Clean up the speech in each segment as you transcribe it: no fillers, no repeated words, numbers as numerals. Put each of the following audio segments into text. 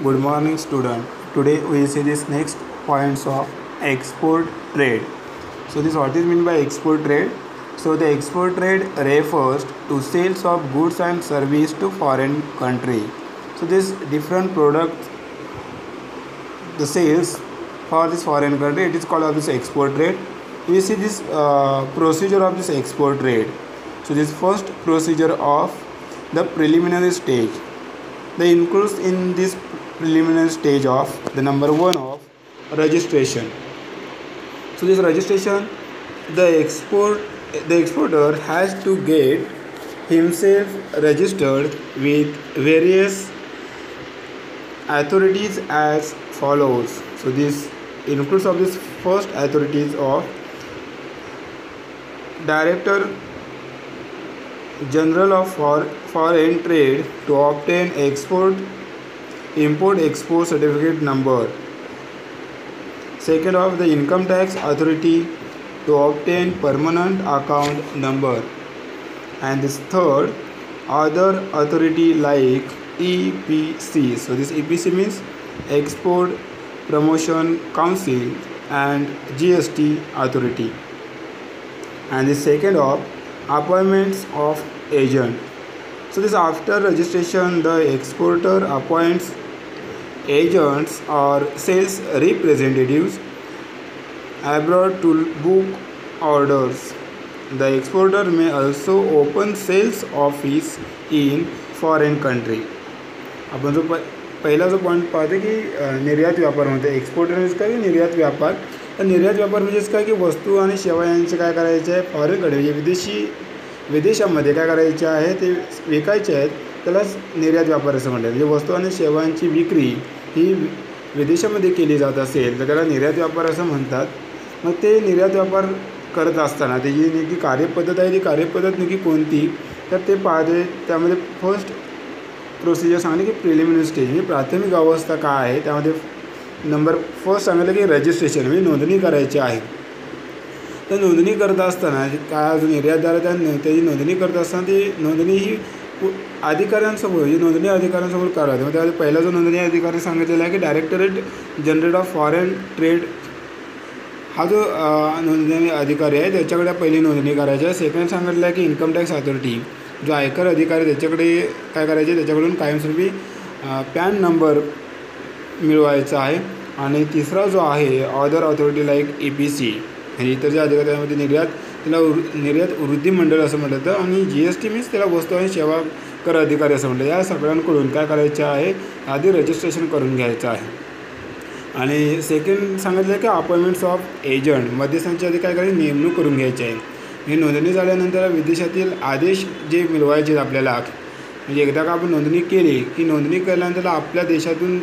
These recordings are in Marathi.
Good morning, student. Today we see this next points of export trade. So this what is meant by export trade? So the export trade refers to sales of goods and service to foreign country. So this different products, the sales for this foreign country, it is called of this export trade. We see this procedure of this export trade. So this first procedure of the preliminary stage. The includes in this preliminary stage of the number one of registration. So this registration, the exporter has to get himself registered with various authorities as follows. So this includes of this first authorities of Director General of Foreign Trade to obtain import export certificate number. Second of the Income Tax Authority to obtain permanent account number. And this third, other authority like EPC. So this EPC means Export Promotion Council and GST Authority. And the second of appointments of agent. So this after registration, the exporter appoints agents or sales representatives abroad to book orders. The exporter may also open sales office in foreign country. आपण जो पहिला जो पॉईंट पाहतो की निर्यात व्यापार म्हणते. एक्सपोर्टर म्हणजे काय, निर्यात व्यापार. तर निर्यात व्यापार म्हणजेच काय की वस्तू आणि सेवा यांचे काय करायचे आहे, फॉरेनकडे म्हणजे विदेशामध्ये काय करायचे आहे ते विकायचे आहेत, त्यालाच निर्यात व्यापार असं म्हणतात. म्हणजे वस्तू आणि सेवांची विक्री ही विदेशामध्ये केली जात असेल तर त्याला निर्यात व्यापार असं म्हणतात. मग ते निर्यात व्यापार करत असताना त्याची नेमकी कार्यपद्धत आहे, ती कार्यपद्धत नेमकी कोणती तर ते पाहते. त्यामध्ये फर्स्ट प्रोसिजर सांगितली की प्रिलिमिनरी स्टेज म्हणजे प्राथमिक अवस्था काय आहे. त्यामध्ये नंबर फर्स्ट सांगितलं की रजिस्ट्रेशन म्हणजे नोंदणी करायची आहे. तर नोंदणी करत असताना काय जो निर्यातदार त्याची नोंदणी करत असताना ती नोंदणी ही अधिकाऱ्यांसमोर म्हणजे नोंदणी अधिकाऱ्यांसमोर करावी. मग त्यामध्ये पहिला जो नोंदणी अधिकारी सांगितलेला आहे की directorate general of foreign trade हा जो नोंदणी अधिकारी आहे त्याच्याकडे पहिली नोंदणी करायची आहे. सेकंड सांगितलं आहे की इन्कम टॅक्स अथॉरिटी जो आयकर अधिकारी त्याच्याकडे काय करायचे, त्याच्याकडून कायमस्वरूपी पॅन नंबर मिळवायचा आहे. आणि तिसरा जो आहे अदर ऑथॉरिटी लाईक EPC म्हणजे इतर जे अधिकारी त्यामध्ये त्याला निर्यात वृद्धी मंडळ असं म्हटलं जातं. आणि GST मीन्स त्याला वस्तू आणि सेवा कर अधिकारी असं म्हटलं. या सगळ्यांकडून काय करायचं आहे, आधी रजिस्ट्रेशन करून घ्यायचं आहे. आणि सेकंड सांगितलं की अपॉइंटमेंट्स ऑफ एजंट मध्यस्थांची आधी काय करायची, नेमणूक करून घ्यायची आहे. ही नोंदणी झाल्यानंतर विदेशातील आदेश जे मिळवायचे आपल्याला म्हणजे एकदा का आपण नोंदणी केली की नोंदणी केल्यानंतर आपल्या देशातून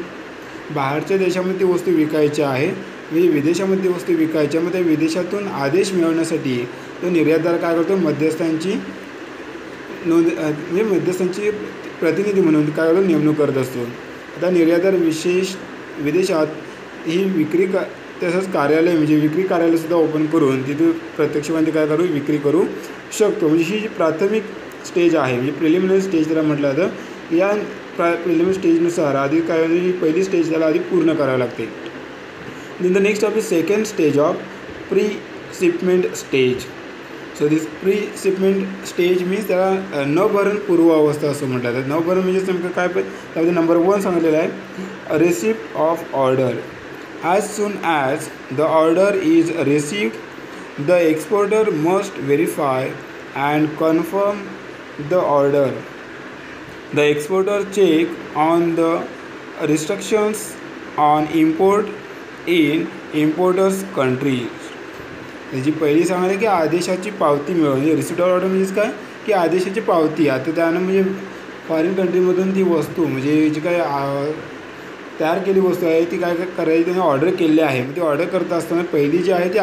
बाहेरच्या देशामध्ये ती वस्तू विकायची आहे म्हणजे विदेशामध्ये ती वस्तू विकायची. मग त्या विदेशातून आदेश मिळवण्यासाठी तो निर्यातदार काय करतो, मध्यस्थांची म्हणजे मध्यस्थांची प्रतिनिधी म्हणून काय करतो, नेमणूक करत असतो. आता निर्यातदार विदेशात ही विक्री तसंच कार्यालय म्हणजे विक्री कार्यालयसुद्धा ओपन करून तिथून प्रत्यक्षपणे काय करू विक्री करू शकतो. म्हणजे ही जी प्राथमिक स्टेज आहे म्हणजे प्रिलिमिनरी स्टेज त्याला म्हटलं जातं. या प्रिलिमिनरी स्टेजनुसार आधी काय पहिली स्टेज त्याला आधी पूर्ण करावी लागते. Then the next of the second stage of pre shipment stage. So this pre shipment stage means त्याला नभरण पूर्वावस्था असं म्हटलं जातं. नभरण म्हणजे नेमकं काय, त्यामध्ये नंबर 1 सांगितलेलं आहे receipt of order. As soon as the order is received, the exporter must verify and confirm the order. The exporter check on the restrictions on import in importer's country. त्याची पहिली सांगायला की आदेशाची पावती मिळवणे. रिसिप्ट ऑफ ऑर्डर म्हणजेच काय की आदेशाची पावती. आता त्यानं म्हणजे फॉरेन कंट्रीमधून ती वस्तू म्हणजे जी काय तयार केली वस्तू आहे ती काय करायची, त्याने ऑर्डर केली आहे. मग ती ऑर्डर करत असताना पहिली जी आहे ती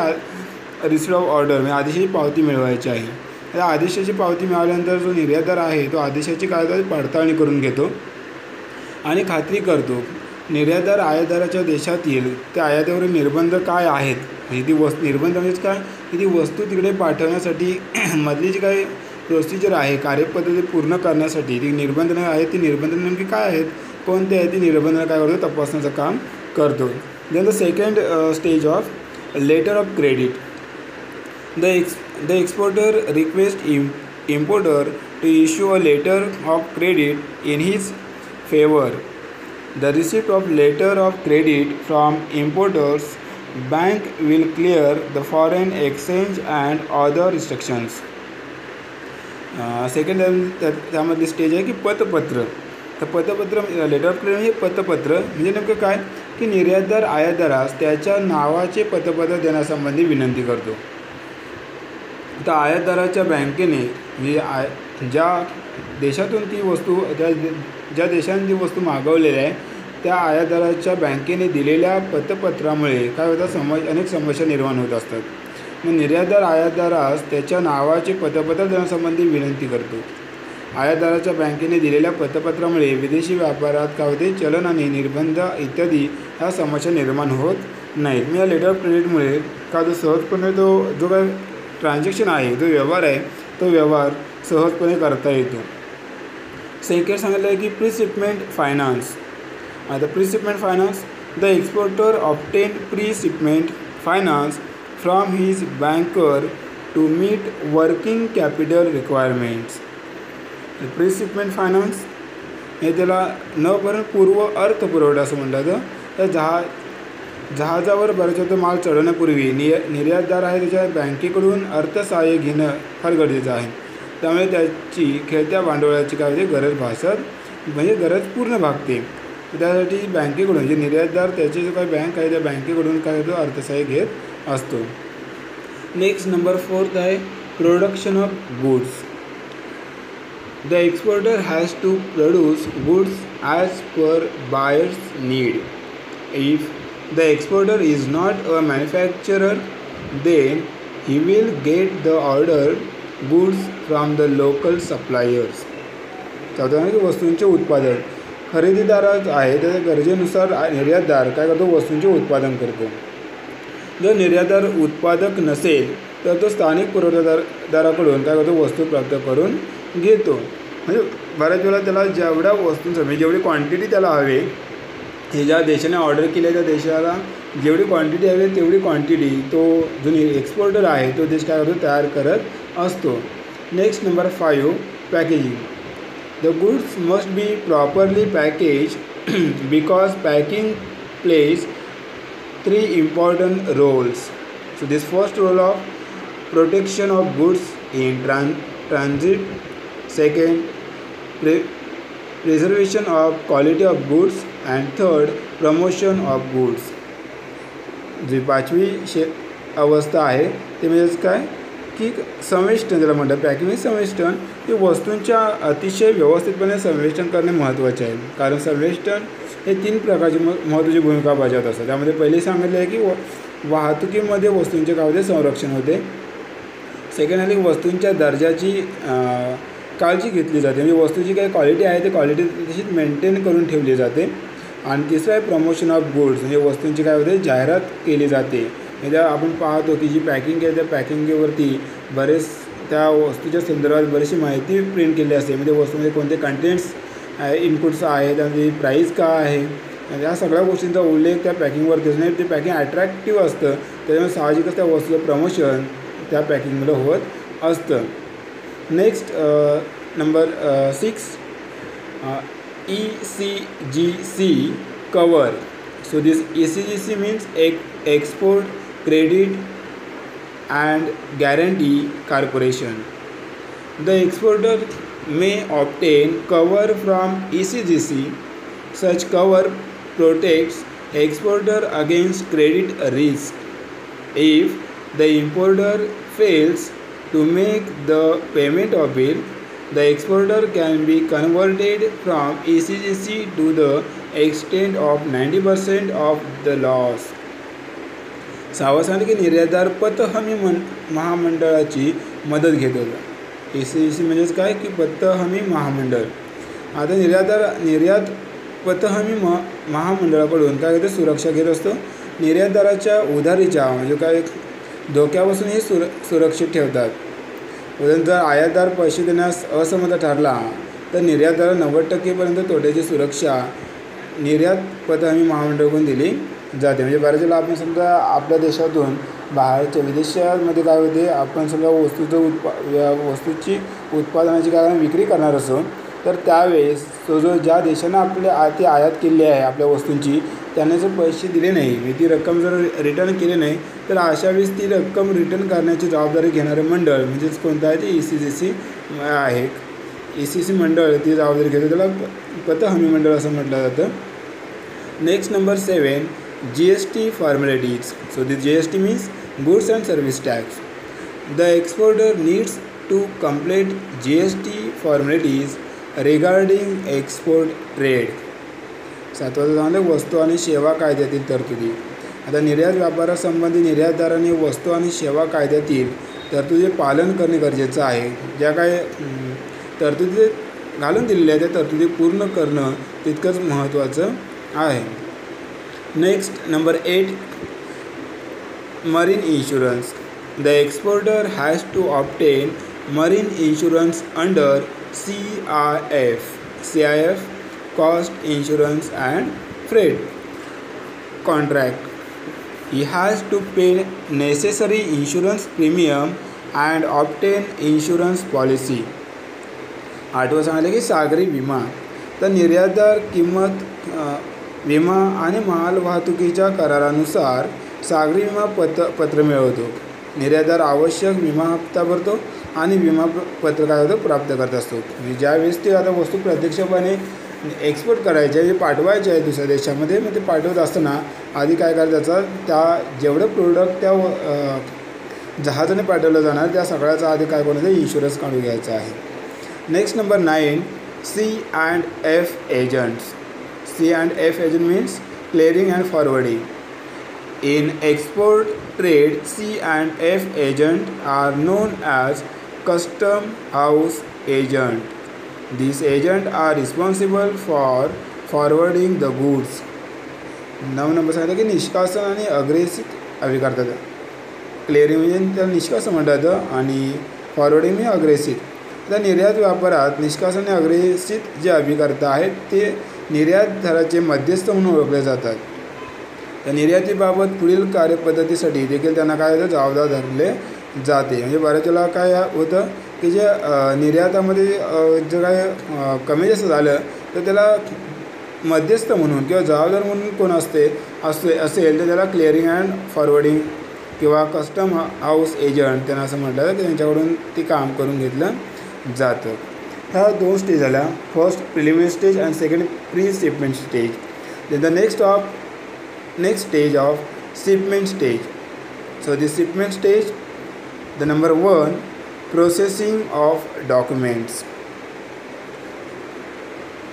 रिसिप्ट ऑफ ऑर्डर म्हणजे आदेशाची पावती मिळवायची आहे. त्या आदेशाची पावती मिळाल्यानंतर जो निर्यातदार आहे तो आदेशाची काय पडताळणी करून घेतो आणि खात्री करतो निर्यातदार आयातदाराच्या देशातील त्या आयातीवरील निर्बंध काय आहेत. म्हणजे ती निर्बंध म्हणजेच काय की ती वस्तू तिकडे पाठवण्यासाठी मधली जी काही प्रोसिजर आहे कार्यपद्धती पूर्ण करण्यासाठी ती निर्बंध आहेत, ती निर्बंध नेमकी काय आहेत, कोणते आहे ते निर्बंध काय करतो तपासण्याचं काम करतो. Then the second stage of letter of credit. The exporter requests importer to issue a letter of credit in his favor. The receipt of letter of credit from importer's bank will clear the foreign exchange and other restrictions. Second त्यामधली स्टेज आहे की पतपत्र. तर पतपत्र लेटर ऑफ क्रेडिट म्हणजे पतपत्र म्हणजे नेमकं काय की निर्यातदार आयातदारास त्याच्या नावाचे पतपत्र देण्यासंबंधी विनंती करतो. तर आयातदाराच्या बँकेने म्हणजे ज्या देशातून ती वस्तू ज्या देशाने ती वस्तू मागवलेली आहे त्या आयातदाराच्या बँकेने दिलेल्या पतपत्रामुळे काय होतं अनेक समस्या निर्माण होत असतात. मग निर्यातदार आयातदारास त्याच्या नावाचे पतपत्र देण्यासंबंधी विनंती करतो. आयातदाराच्या बँकेने दिलेल्या पतपत्रामुळे विदेशी व्यापारात काय होते चलन आणि निर्बंध इत्यादी ह्या समस्या निर्माण होत नाहीत. मग या लेटर ऑफ क्रेडिटमुळे का जो सहजपणे जो काय ट्रान्झॅक्शन आहे जो व्यवहार आहे तो व्यवहार सहजपणे करता येतो. सेकंड सांगितलं आहे की प्रीशिपमेंट फायनान्स. आता preshipment finance the exporter obtain preshipment finance from his banker to meet working capital requirements. Preshipment finance हे त्याला न भरून पूर्व अर्थपुरवठा असं म्हटलं जातं. तर जहाजावर बऱ्याच माल चढवण्यापूर्वी निर्यातदार आहे त्याच्या बँकेकडून अर्थसहाय्य घेणं फार गरजेचं आहे. त्यामुळे त्याची खेळत्या भांडवलाची काय होते गरज भासत म्हणजे गरज पूर्ण भागते. त्यासाठी बँकेकडून जे निर्यातदार त्याची जो काही बँक आहे त्या बँकेकडून काय होतो अर्थसहाय्य घेत असतो. नेक्स्ट नंबर 4 आहे production of goods. The exporter has to produce goods as per buyers need. If the exporter is not a manufacturer, then he will get the ordered goods from the local suppliers. चौथा की वस्तूंचे उत्पादन. खरेदीदार आहे त्याच्या गरजेनुसार निर्यातदार काय करतो वस्तूंचे उत्पादन करतो. जर निर्यातदार उत्पादक नसेल तर तो स्थानिक पुरवठादाराकडून काय करतो वस्तू प्राप्त करून घेतो. म्हणजे बऱ्याच वेळा त्याला जेवढ्या वस्तूंचं म्हणजे जेवढी क्वांटिटी त्याला हवी हे ज्या देशाने ऑर्डर केली त्या देशाला जेवढी क्वांटिटी हवी तेवढी क्वांटिटी तो जो एक्सपोर्टर आहे तो देश काय करतो तयार करत असतो. Next number 5 packaging. The goods must be properly package because packing plays 3 important roles. So this first role of protection of goods in transit. Second preservation of quality of goods and third promotion of goods. जी 5वी अवस्था आहे ते म्हणजेच काय की संवेष्टन त्याला म्हणतात. पॅकिंग संवेष्टन हे वस्तूंच्या अतिशय व्यवस्थितपणे संवेष्टन करणे महत्त्वाचे आहे. कारण संवेष्टन हे 3 प्रकारची महत्त्वाची भूमिका बजावत असतात. त्यामध्ये पहिले सांगितले आहे की वाहतुकीमध्ये वस्तूंचे काय होते संरक्षण होते. सेकंड आहे वस्तूंच्या दर्जाची काळजी घेतली जाते म्हणजे वस्तूची काही क्वालिटी आहे ते क्वालिटी तशीच मेंटेन करून ठेवली जाते. आणि तिसरं आहे प्रमोशन ऑफ गुड्स म्हणजे वस्तूंची काय होते जाहिरात केली जाते. म्हणजे आपण पाहतो की जी पॅकिंग आहे त्या पॅकिंगवरती बरेच त्या वस्तूच्या संदर्भात बरीचशी माहिती प्रिंट केली असते. म्हणजे वस्तूमध्ये कोणते कंटेंट्स इनपुट्स आहेत आणि प्राईस काय आहे या सगळ्या गोष्टींचा उल्लेख त्या पॅकिंगवरती असणे ते पॅकिंग अट्रॅक्टिव्ह असतं. त्याच्यामुळे साहजिकच त्या वस्तूचं प्रमोशन त्या पॅकिंगमध्ये होत असतं. Next number 6 ECGC cover. So this ECGC means Export Credit and Guarantee Corporation. The exporter may obtain cover from ECGC. Such cover protects exporter against credit risk. If the importer fails to make the payment of bill, the exporter can be converted from ECGC to the extent of 90% of the loss. 6वा सांगितले की निर्यातदार पत हमी महामंडळाची मदत घेत होता. ECGC म्हणजेच काय की पत हमी महामंडळ. आता निर्यात पत हमी महामंडळाकडून काय होते सुरक्षा घेत असतो. निर्यातदाराच्या उधारीच्या म्हणजे काय धोक्यापासून हे सुरक्षित ठेवतात. उदाहरण जर आयातदार पैसे देण्यास असमर्थ ठरला तर निर्यातदार 90% तोट्याची सुरक्षा निर्यात पत हमी महामंडळाकडून दिली जाते. म्हणजे बऱ्याच वेळेला आपण समजा आपल्या देशातून बाहेरच्या विदेशामध्ये काय होते, आपण समजा वस्तूची उत्पादनाची काय विक्री करणार असो, तर त्यावेळेस जो ज्या देशानं आपल्या ती आयात केली आहे आपल्या वस्तूंची, त्यांना जर पैसे दिले नाही, ती रक्कम जर रिटर्न केली नाही, तर अशा वेळेस ती रक्कम रिटर्न करण्याची जबाबदारी घेणारं मंडळ म्हणजेच कोणतं आहे ते ECCC आहे. ECCC मंडळ ती जबाबदारी घेतो, त्याला पत हमी मंडळ असं म्हटलं जातं. Next number 7, GST formalities. So the GST means goods and service tax. The exporter needs to complete GST formalities regarding export trade. 7वाचं सांगितलं वस्तू आणि सेवा कायद्यातील तरतुदी. आता निर्यात व्यापारासंबंधी निर्यातदाराने वस्तू आणि सेवा कायद्यातील तरतुदी पालन करणे गरजेचं आहे. ज्या काय तरतुदी घालून दिलेल्या आहेत त्या तरतुदी पूर्ण करणं तितकंच महत्त्वाचं आहे. Next number 8, marine insurance. The exporter has to obtain marine insurance under CIF cost insurance and freight contract. He has to pay necessary insurance premium and obtain insurance policy. 8वं सांगितलं की सागरी विमा. तर निर्यातदार किंमत विमा आणि माल वाहतुकीच्या करारानुसार सागरी विमा पत्र मिळवतो. निर्यातदार आवश्यक विमा हप्ता भरतो आणि विमा पत्र काय होतं प्राप्त करत असतो. म्हणजे ज्यावेळेस ते आता वस्तू प्रत्यक्षपणे एक्सपोर्ट करायचे आहे, पाठवायचे आहे दुसऱ्या देशामध्ये, मग ते पाठवत असताना आधी काय करायचं, त्या जेवढं प्रोडक्ट त्या जहाजाने पाठवलं जाणार त्या सगळ्याचा आधी काय करायचं, इन्शुरन्स काढून घ्यायचा आहे. Next number 9, C&F agents. C&F agent means clearing and forwarding. In export trade, C&F agent are known as custom house agent. These agents are responsible for forwarding the goods. 9 number सांगितलं की निष्कासन आणि अग्रेसित अभी करतात. क्लिअरिंग म्हणजे त्याला निष्कासन म्हणतात आणि फॉरवर्डिंग म्हणजे अग्रेसित. आता निर्यात व्यापारात निष्कासन आणि अग्रेसित जे अभिकर्ता आहेत ते निर्यातदाराचे मध्यस्थ म्हणून ओळखले जातात. त्या निर्यातीबाबत पुढील कार्यपद्धतीसाठी देखील त्यांना काय होतं जबाबदार धरले जाते. म्हणजे बऱ्याच वेळेला काय होतं की जे निर्यातामध्ये जर काय कमी जास्त झालं तर त्याला मध्यस्थ म्हणून किंवा जबाबदार म्हणून कोण असेल तर त्याला क्लिअरिंग अँड फॉरवर्डिंग किंवा कस्टम हाऊस एजंट त्यांना असं म्हटलं जातं की त्यांच्याकडून ते काम करून घेतलं जातं. ह्या 2 स्टेज झाल्या, first preliminary stage and second pre shipment stage. Then the next stage of shipment stage. So the shipment stage, the number 1, processing of documents.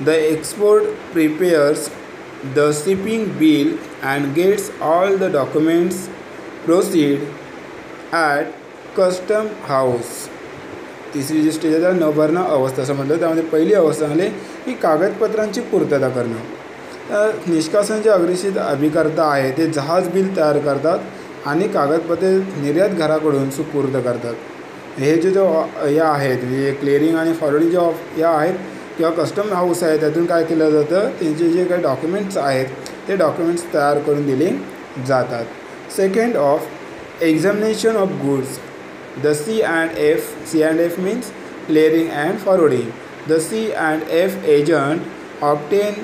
The export prepares the shipping bill and gets all the documents proceed at custom house. तिसरी जी स्टेज आहे न भरणं अवस्था असं म्हटलं. त्यामध्ये पहिली अवस्था आली की कागदपत्रांची पूर्तता करणं. निष्कासन जे अग्रेसित अभिकर्ता आहे ते जहाज बिल तयार करतात आणि कागदपत्रे निर्यात घराकडून सुपूर्द करतात. हे जे या आहेत म्हणजे क्लिअरिंग आणि फॉरवर्डिंग जे या आहेत किंवा कस्टम हाऊस आहे त्यातून काय केलं जातं, त्यांचे जे काही डॉक्युमेंट्स आहेत ते डॉक्युमेंट्स तयार करून दिले जातात. Second of examination of goods. The C&F means clearing and forwarding. The C&F agent obtain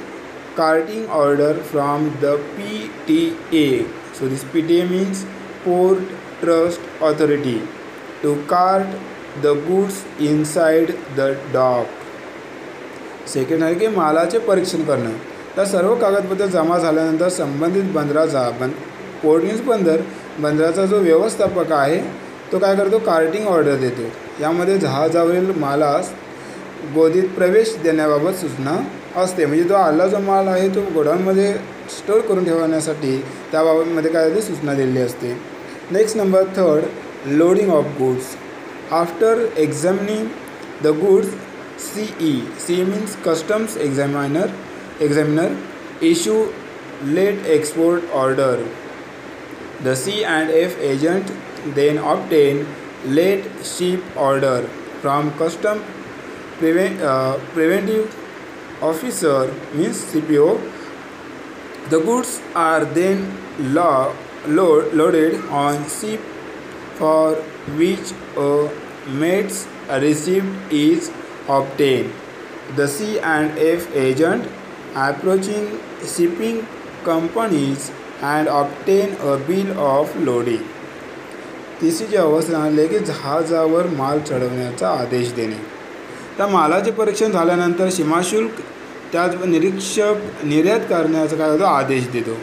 carting order from the PTA. So this PTA means Port Trust Authority to cart the goods inside the dock. Second आहे की मालाचे परीक्षण करणं. तर सर्व कागदपत्र जमा झाल्यानंतर संबंधित पोर्ट मीन्स बंदराचा जो व्यवस्थापक आहे तो काय करतो, कार्टिंग ऑर्डर देतो. यामध्ये जहाजावरील मालास गोदीत प्रवेश देण्याबाबत सूचना असते. म्हणजे तो आला जो माल आहे तो गोडाऊनमध्ये स्टोअर करून ठेवण्यासाठी त्याबाबतमध्ये काय ते सूचना दिलेली असते. Next number 3, loading of goods. After examining the goods, CE means customs examiner issue late export order. The C&F agent then obtain late ship order from custom preventive officer means CPO The goods are then loaded on ship for which a mate's receipt is obtained. The C&F agent approaching shipping companies and obtain a bill of loading. तिसरी जी अवस्था आहे की जहाजावर माल चढवण्याचा आदेश देणे. त्या मालाचे परीक्षण झाल्यानंतर सीमाशुल्क त्याच निरीक्षक निर्यात करण्याचा काय होतो आदेश देतो.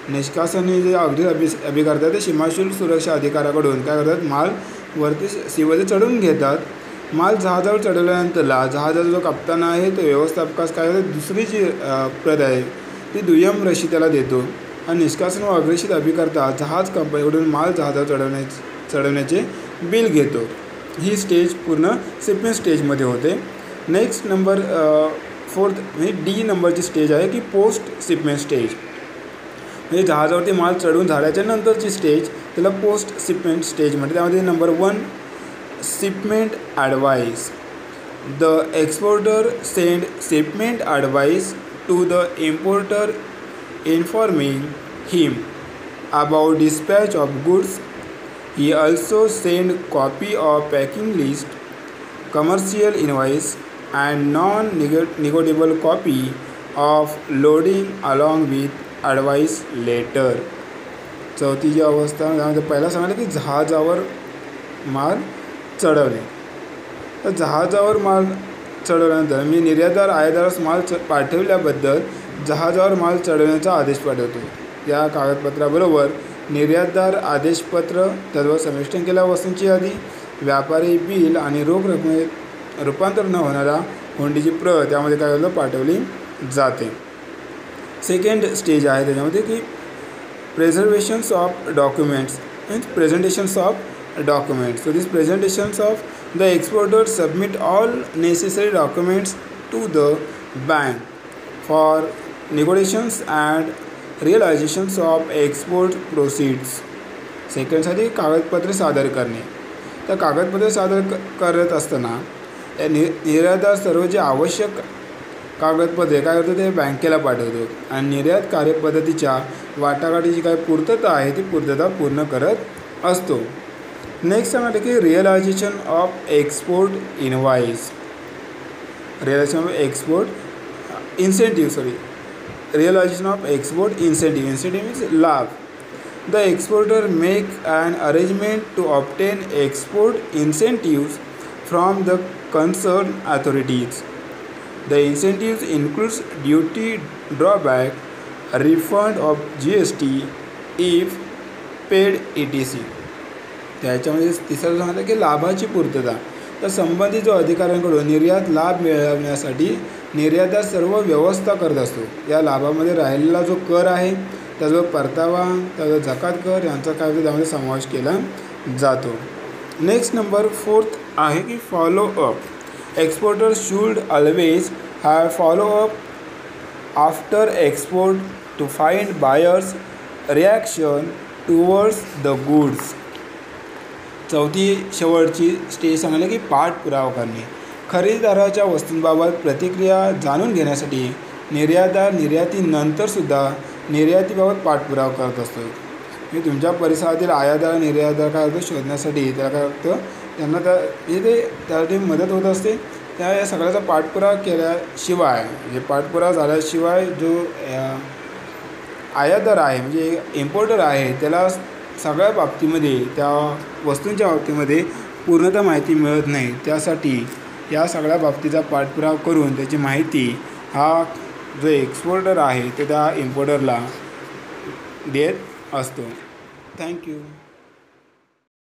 निष्कासनी जे अभिकर्ता ते सीमाशुल्क सुरक्षा अधिकाऱ्याकडून काय करतात माल वरती सीमेवर चढवून घेतात. माल जहाजावर चढवल्यानंतरला जहाजाचा जो कप्तान आहे तो व्यवस्थापकास काय करतो दुसरी जी प्रत आहे ती दुय्यम रशीद त्याला देतो आणि निष्कासन व अग्रेषित अभिकर्ता जहाज कंपनीकडून माल जहाजावर चढवण्याचे बिल घेतो. ही स्टेज पूर्ण शिपमेंट स्टेजमध्ये होते. नेक्स्ट नंबर 4 म्हणजे डी नंबरची स्टेज आहे की पोस्ट शिपमेंट स्टेज. म्हणजे जहाजावरती माल चढवून झाल्याच्या नंतरची स्टेज त्याला पोस्ट शिपमेंट स्टेज म्हणते. त्यामध्ये number 1 shipment advice. The exporter send shipment advice to the importer informing him about dispatch of goods. He also send copy of packing list, commercial invoice and non-negotiable copy of loading along with advice letter. चौथी जी अवस्था त्यामध्ये पहिला सांगितलं की जहाजावर माल चढवणे. तर जहाजावर माल चढवल्यानंतर मी निर्यातदार आयातदारास माल पाठवल्याबद्दल जहाजावर माल चढवण्याचा आदेश पाठवतो. या कागदपत्राबरोबर निर्यातदार आदेशपत्र, त्यावर समिष्टन केलेल्या वस्तूंची यादी, व्यापारी बिल आणि रोख रकमेत रूपांतर न होणारा हुंडीची प्रत त्यामध्ये काय होतं पाठवली जाते. सेकंड स्टेज आहे त्याच्यामध्ये की preservations of documents means presentations of documents. So this presentations of the exporter submit all necessary documents to the bank for negotiations and realisations of export proceeds. सेकंडसाठी कागदपत्रे सादर करणे. त्या कागदपत्रे सादर करत असताना निर्यातदार सर्व जे आवश्यक कागदपत्रे काय करतो ते बँकेला पाठवतो आणि निर्यात कार्यपद्धतीच्या वाटाघाटीची काय पूर्तता आहे ती पूर्तता पूर्ण करत असतो. नेक्स्ट सांगितलं की realization of export invoice. Realization of export incentive realization of export incentive means लाभ. The exporter make an arrangement to obtain export incentives from the concerned authorities. The incentives includes duty drawback, refund of GST if paid etc. त्याच्यामध्ये तिसरं सांगितलं की लाभाची पूर्तता. तर संबंधित जो अधिकाऱ्यांकडून निर्यात लाभ मिळवण्यासाठी निर्यातदार सर्व व्यवस्था करत असतो. या लाभामध्ये राहिलेला जो कर आहे त्याचा परतावा, त्याचा जकात कर यांचा काय होतो त्यामध्ये समावेश केला जातो. नेक्स्ट नंबर 4 आहे की follow up. Exporter should always have follow up after export to find buyers reaction towards the goods. चौथी शेवटची स्टेज सांगितलं की पाठपुरावा करणे. खरेदीदाराच्या वस्तूंबाबत प्रतिक्रिया जाणून घेण्यासाठी निर्यातदार निर्यातीनंतरसुद्धा निर्यातीबाबत पाठपुरावा करत असतो. मी तुमच्या परिसरातील आयातदार निर्यातदार काय होतं शोधण्यासाठी त्याला काय होतं त्यांना त्यासाठी मदत होत असते. या सगळ्याचा पाठपुरावा केल्याशिवाय म्हणजे पाठपुरावा झाल्याशिवाय जो आयातदार आहे म्हणजे इम्पोर्टर आहे त्याला सगळ्या बाबतीमध्ये त्या वस्तूंच्या बाबतीमध्ये पूर्णतः माहिती मिळत नाही. त्यासाठी या सगळ्या बाबतीचा पाठपुरावा करून त्याची माहिती हा जो एक्सपोर्टर आहे तो त्या इम्पोर्टरला देत असतो. थँक्यू.